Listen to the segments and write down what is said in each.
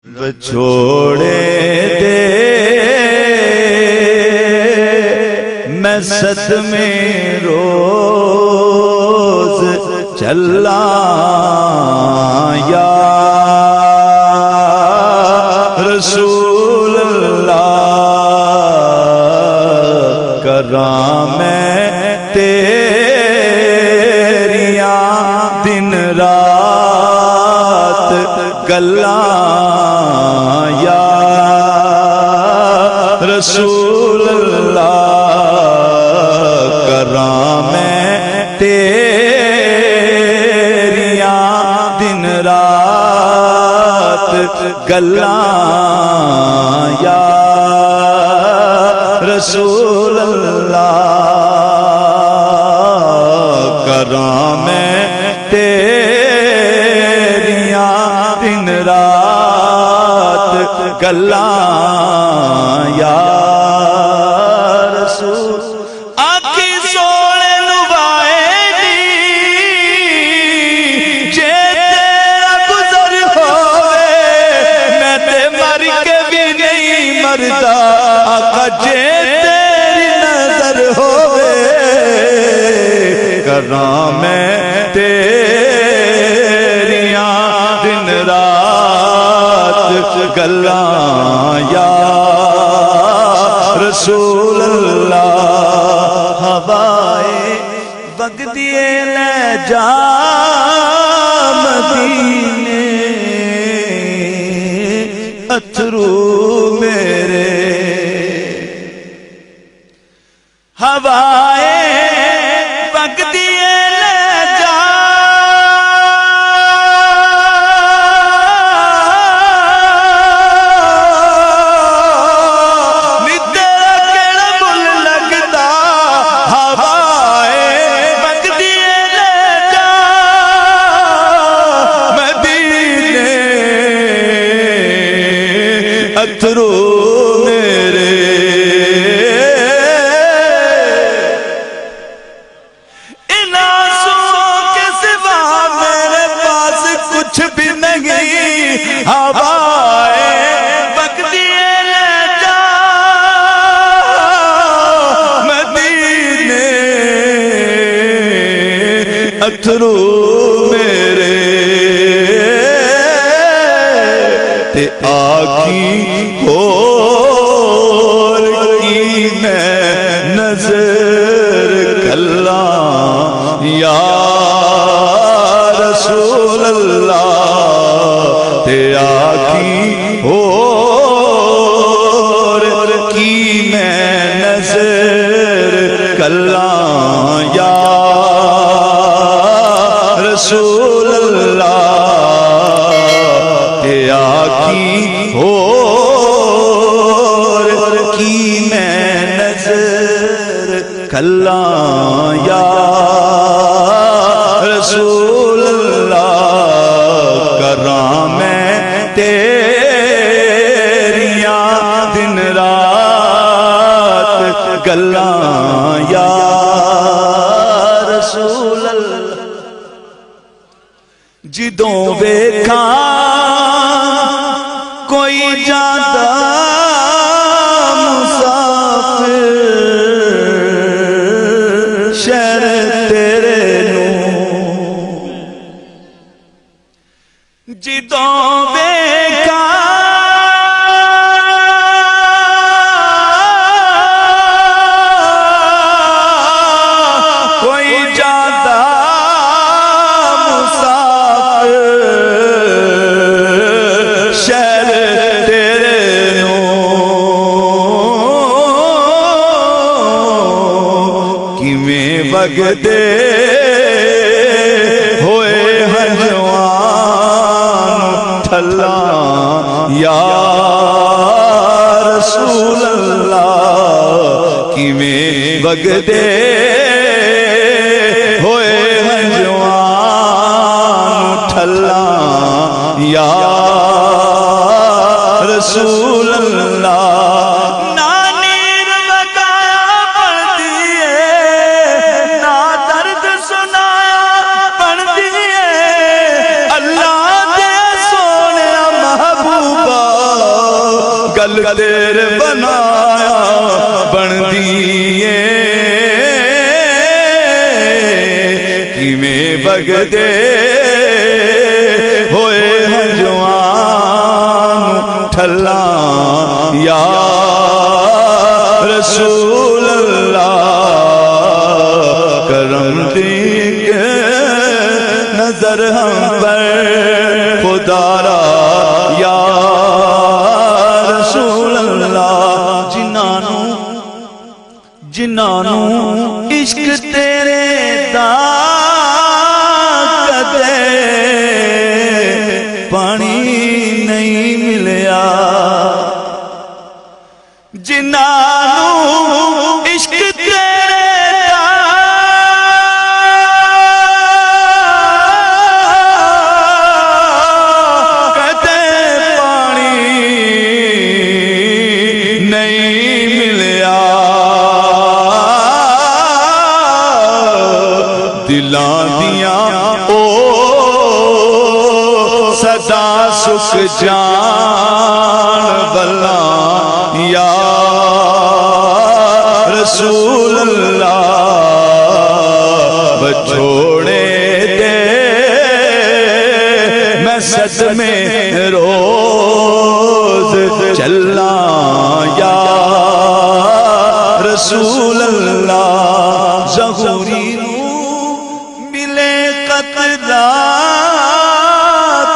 رب چھوڑے دے میں صدمے روز چلا یا رسول اللہ کراں میں تیریاں دن رات گلاں یا رسول اللہ کراں میں تیریاں دن رات گلاں یا رسول اللہ کراں میں تیریاں دن رات گلاں یا رسول آنکھی سونے نوائے دی جے تیرا گزر ہوئے میں تے مر کے بھی نہیں مردا آقا جے تیری نظر ہوئے کراں میں تیریاں دن رات گلاں یا رسول اللہ ہوائے وگدیے لے جا مدینے اتھرو میرے ہوائے وگدیے لے جا اتھرو میرے ان آنسوؤں کے سوا میرے پاس کچھ بھی نہیں ہوائے وگدیے لے جا مدینے اتھرو میرے تے آنکھی کھول کی میں نظر کلاں یا رسول اللہ تے آنکھی کھول کی میں نظر کلاں یا رسول اللہ آنکھی اور کی میں نظر کلاں یا رسول اللہ کراں میں تیریاں دن رات گلاں یا رسول اللہ جدوں ویکھاں کوئی جاندہ مسافر شہر تیرے نوں جدوں ویکھاں کوئی جاندہ مسافر شہر تیرے کیویں وگدے ہوئے ہنجوان تھلاں یا رسول اللہ کیویں وگدے ہوئے ہنجوان تھلاں یا رسول اللہ اللہ دے سونے محبوبہ کل تیرے بنایا بن دیئے کیویں بگدے ہوئے جوان ٹھلا یا رسول اللہ کرم دیکھ نظر ہم پر خدا را یا رسول اللہ جنانو عشق تیرے دا کدے پانی نہیں ملیا جنانو عشق دلاں دیاں او صدا سکھ جان بلا یا رسول اللہ بچھوڑے دے میں صدمے روز چلا یا رسول اللہ ظہوری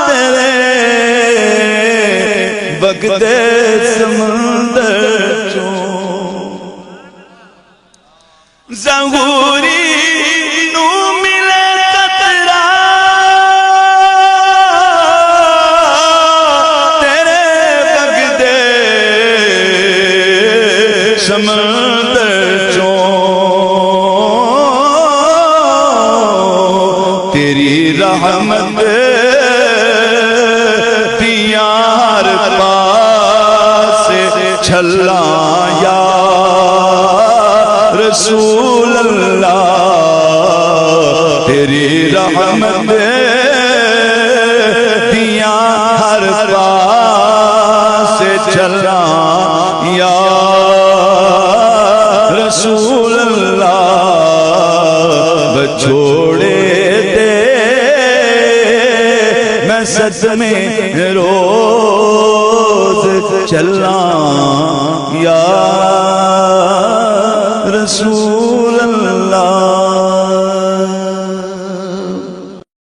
تیرے بگدے سمندر چوں ظہوری نو ملے قطرہ تیرے بگدے سمندر چوں تیری رحمت دیار پاس چھلا یا رسول اللہ تیری رحمت دیار پاس چھلا یا رسول اللہ بچھوڑے صدمے روز چلا یا رسول اللہ